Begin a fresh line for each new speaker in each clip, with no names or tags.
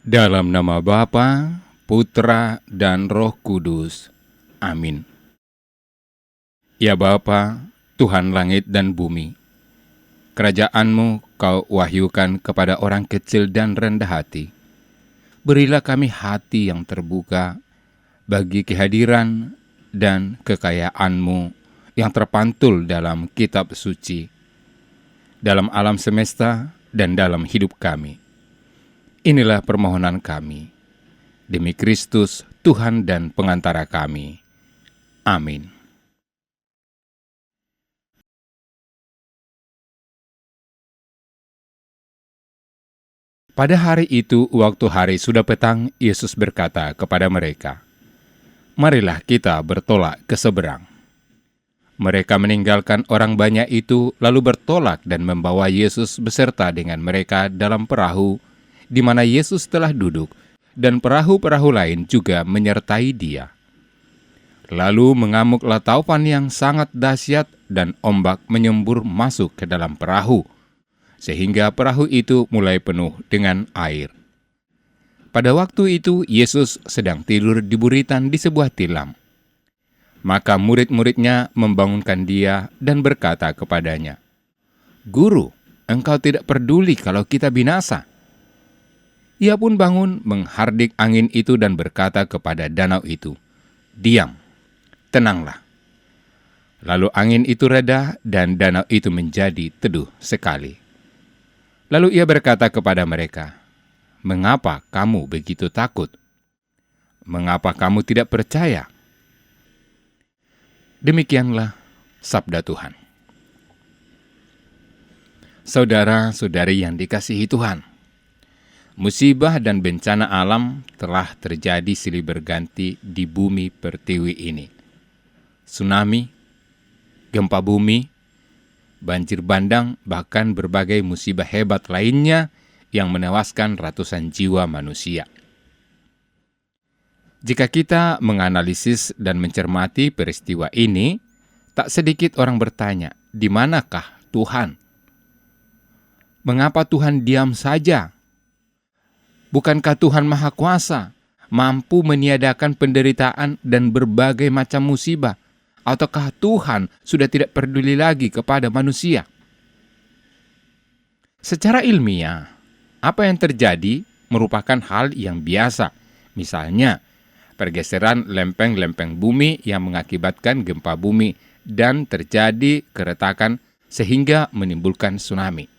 Dalam nama Bapa, Putra, dan Roh Kudus. Amin. Ya Bapa, Tuhan langit dan bumi, kerajaan-Mu Kau wahyukan kepada orang kecil dan rendah hati. Berilah kami hati yang terbuka bagi kehadiran dan kekayaan-Mu yang terpantul dalam kitab suci, dalam alam semesta dan dalam hidup kami. Inilah permohonan kami, demi Kristus, Tuhan dan pengantara kami. Amin. Pada hari itu, waktu hari sudah petang, Yesus berkata kepada mereka, "Marilah kita bertolak ke seberang." Mereka meninggalkan orang banyak itu, lalu bertolak dan membawa Yesus beserta dengan mereka dalam perahu, di mana Yesus telah duduk, dan perahu-perahu lain juga menyertai Dia. Lalu mengamuklah taufan yang sangat dahsyat, dan ombak menyembur masuk ke dalam perahu, sehingga perahu itu mulai penuh dengan air. Pada waktu itu Yesus sedang tidur di buritan di sebuah tilam. Maka murid-muridnya membangunkan Dia dan berkata kepadanya, "Guru, Engkau tidak peduli kalau kita binasa?" Ia pun bangun, menghardik angin itu dan berkata kepada danau itu, "Diam, tenanglah." Lalu angin itu reda dan danau itu menjadi teduh sekali. Lalu Ia berkata kepada mereka, "Mengapa kamu begitu takut? Mengapa kamu tidak percaya?" Demikianlah sabda Tuhan. Saudara-saudari yang dikasihi Tuhan, musibah dan bencana alam telah terjadi silih berganti di bumi pertiwi ini. Tsunami, gempa bumi, banjir bandang, bahkan berbagai musibah hebat lainnya yang menewaskan ratusan jiwa manusia. Jika kita menganalisis dan mencermati peristiwa ini, tak sedikit orang bertanya, di manakah Tuhan? Mengapa Tuhan diam saja? Bukankah Tuhan Maha Kuasa, mampu meniadakan penderitaan dan berbagai macam musibah? Ataukah Tuhan sudah tidak peduli lagi kepada manusia? Secara ilmiah, apa yang terjadi merupakan hal yang biasa. Misalnya, pergeseran lempeng-lempeng bumi yang mengakibatkan gempa bumi dan terjadi keretakan sehingga menimbulkan tsunami.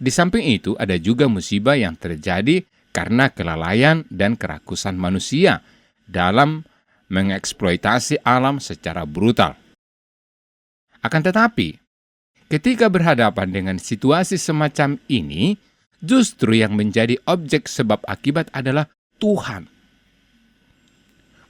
Di samping itu, ada juga musibah yang terjadi karena kelalaian dan kerakusan manusia dalam mengeksploitasi alam secara brutal. Akan tetapi, ketika berhadapan dengan situasi semacam ini, justru yang menjadi objek sebab akibat adalah Tuhan.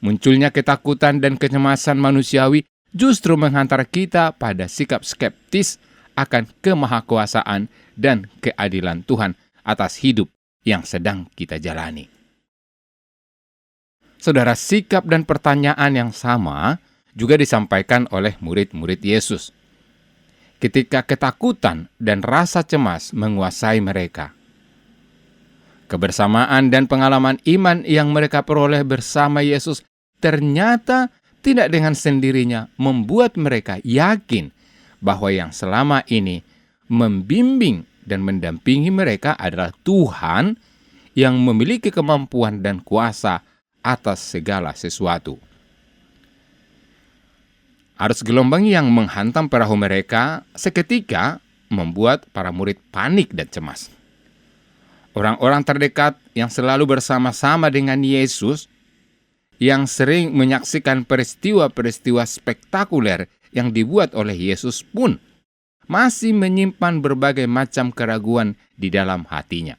Munculnya ketakutan dan kecemasan manusiawi justru menghantar kita pada sikap skeptis akan kemahakuasaan dan keadilan Tuhan atas hidup yang sedang kita jalani. Saudara, sikap dan pertanyaan yang sama juga disampaikan oleh murid-murid Yesus. Ketika ketakutan dan rasa cemas menguasai mereka, kebersamaan dan pengalaman iman yang mereka peroleh bersama Yesus ternyata tidak dengan sendirinya membuat mereka yakin bahwa yang selama ini membimbing dan mendampingi mereka adalah Tuhan yang memiliki kemampuan dan kuasa atas segala sesuatu. Arus gelombang yang menghantam perahu mereka seketika membuat para murid panik dan cemas. Orang-orang terdekat yang selalu bersama-sama dengan Yesus, yang sering menyaksikan peristiwa-peristiwa spektakuler yang dibuat oleh Yesus pun masih menyimpan berbagai macam keraguan di dalam hatinya.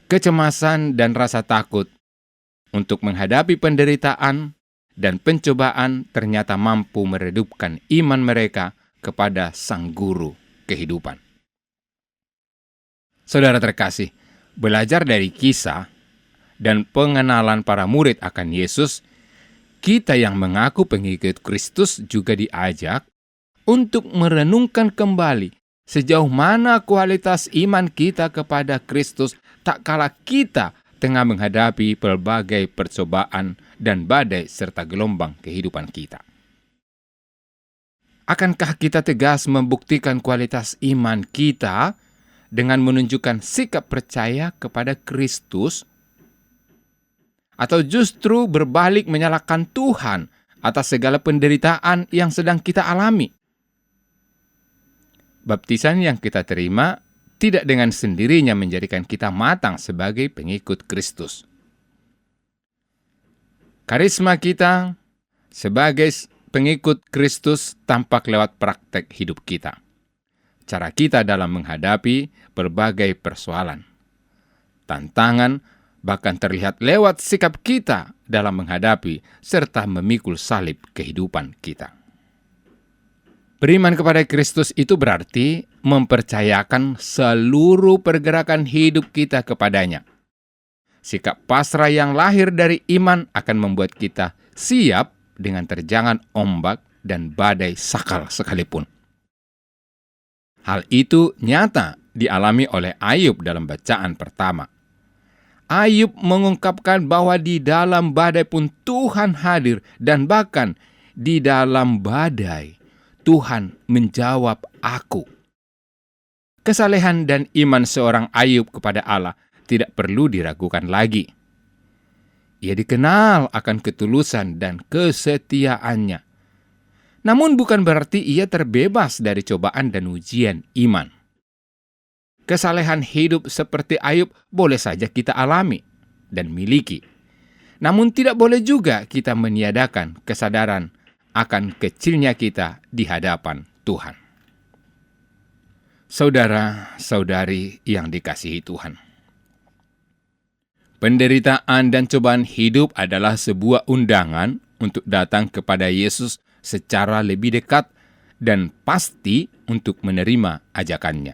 Kecemasan dan rasa takut untuk menghadapi penderitaan dan pencobaan ternyata mampu meredupkan iman mereka kepada Sang Guru kehidupan. Saudara terkasih, belajar dari kisah dan pengenalan para murid akan Yesus, kita yang mengaku pengikut Kristus juga diajak untuk merenungkan kembali sejauh mana kualitas iman kita kepada Kristus tak kala kita tengah menghadapi pelbagai percobaan dan badai serta gelombang kehidupan kita. Akankah kita tegas membuktikan kualitas iman kita dengan menunjukkan sikap percaya kepada Kristus? Atau justru berbalik menyalahkan Tuhan atas segala penderitaan yang sedang kita alami? Baptisan yang kita terima tidak dengan sendirinya menjadikan kita matang sebagai pengikut Kristus. Karisma kita sebagai pengikut Kristus tampak lewat praktek hidup kita. Cara kita dalam menghadapi berbagai persoalan, tantangan, bahkan terlihat lewat sikap kita dalam menghadapi serta memikul salib kehidupan kita. Beriman kepada Kristus itu berarti mempercayakan seluruh pergerakan hidup kita kepadanya. Sikap pasrah yang lahir dari iman akan membuat kita siap dengan terjangan ombak dan badai sakal sekalipun. Hal itu nyata dialami oleh Ayub dalam bacaan pertama. Ayub mengungkapkan bahwa di dalam badai pun Tuhan hadir, dan bahkan di dalam badai Tuhan menjawab aku. Kesalehan dan iman seorang Ayub kepada Allah tidak perlu diragukan lagi. Ia dikenal akan ketulusan dan kesetiaannya. Namun bukan berarti ia terbebas dari cobaan dan ujian iman. Kesalehan hidup seperti Ayub boleh saja kita alami dan miliki. Namun tidak boleh juga kita meniadakan kesadaran akan kecilnya kita di hadapan Tuhan. Saudara-saudari yang dikasihi Tuhan, penderitaan dan cobaan hidup adalah sebuah undangan untuk datang kepada Yesus secara lebih dekat dan pasti untuk menerima ajakannya.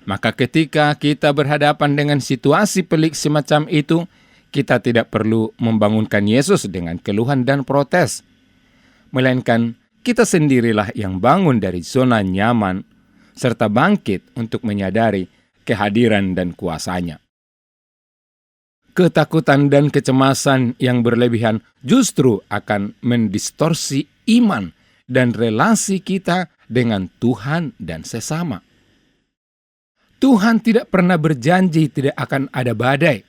Maka ketika kita berhadapan dengan situasi pelik semacam itu, kita tidak perlu membangunkan Yesus dengan keluhan dan protes, melainkan kita sendirilah yang bangun dari zona nyaman serta bangkit untuk menyadari kehadiran dan kuasa-Nya. Ketakutan dan kecemasan yang berlebihan justru akan mendistorsi iman dan relasi kita dengan Tuhan dan sesama. Tuhan tidak pernah berjanji tidak akan ada badai,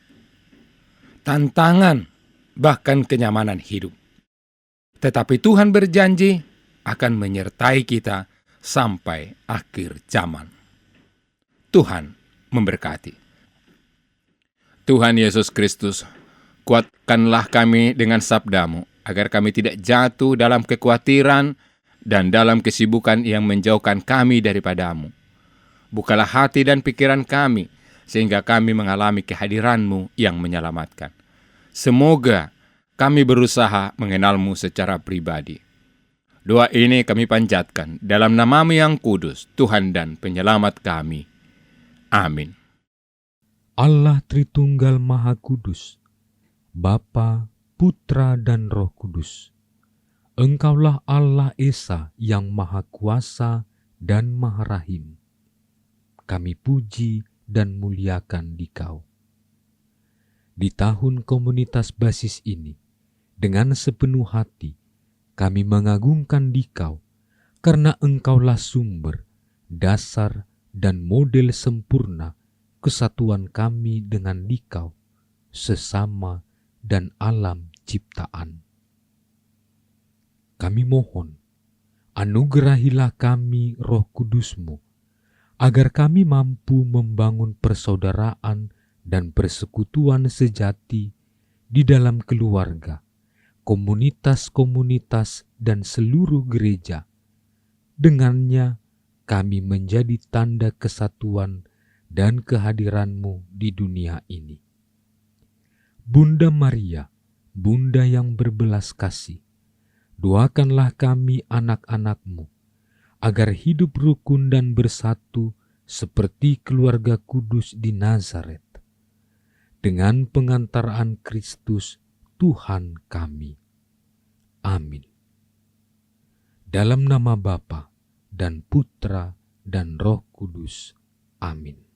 tantangan, bahkan kenyamanan hidup. Tetapi Tuhan berjanji akan menyertai kita sampai akhir zaman. Tuhan memberkati. Tuhan Yesus Kristus, kuatkanlah kami dengan sabda-Mu, agar kami tidak jatuh dalam kekhawatiran dan dalam kesibukan yang menjauhkan kami daripada-Mu. Bukalah hati dan pikiran kami, sehingga kami mengalami kehadiran-Mu yang menyelamatkan. Semoga kami berusaha mengenal-Mu secara pribadi. Doa ini kami panjatkan dalam nama-Mu yang kudus, Tuhan dan Penyelamat kami. Amin.
Allah Tritunggal Maha Kudus, Bapa, Putra, dan Roh Kudus. Engkaulah Allah Esa yang Maha Kuasa dan Maha Rahim. Kami puji dan muliakan Dikau. Di tahun komunitas basis ini, dengan sepenuh hati, kami mengagungkan Dikau, karena Engkaulah sumber, dasar, dan model sempurna kesatuan kami dengan Dikau, sesama dan alam ciptaan. Kami mohon, anugerahilah kami Roh Kudus-Mu, agar kami mampu membangun persaudaraan dan persekutuan sejati di dalam keluarga, komunitas-komunitas, dan seluruh gereja. Dengannya kami menjadi tanda kesatuan dan kehadiran-Mu di dunia ini. Bunda Maria, Bunda yang berbelas kasih, doakanlah kami anak-anak-Mu, agar hidup rukun dan bersatu seperti keluarga kudus di Nazaret, dengan pengantaraan Kristus Tuhan kami. Amin. Dalam nama Bapa dan Putra dan Roh Kudus. Amin.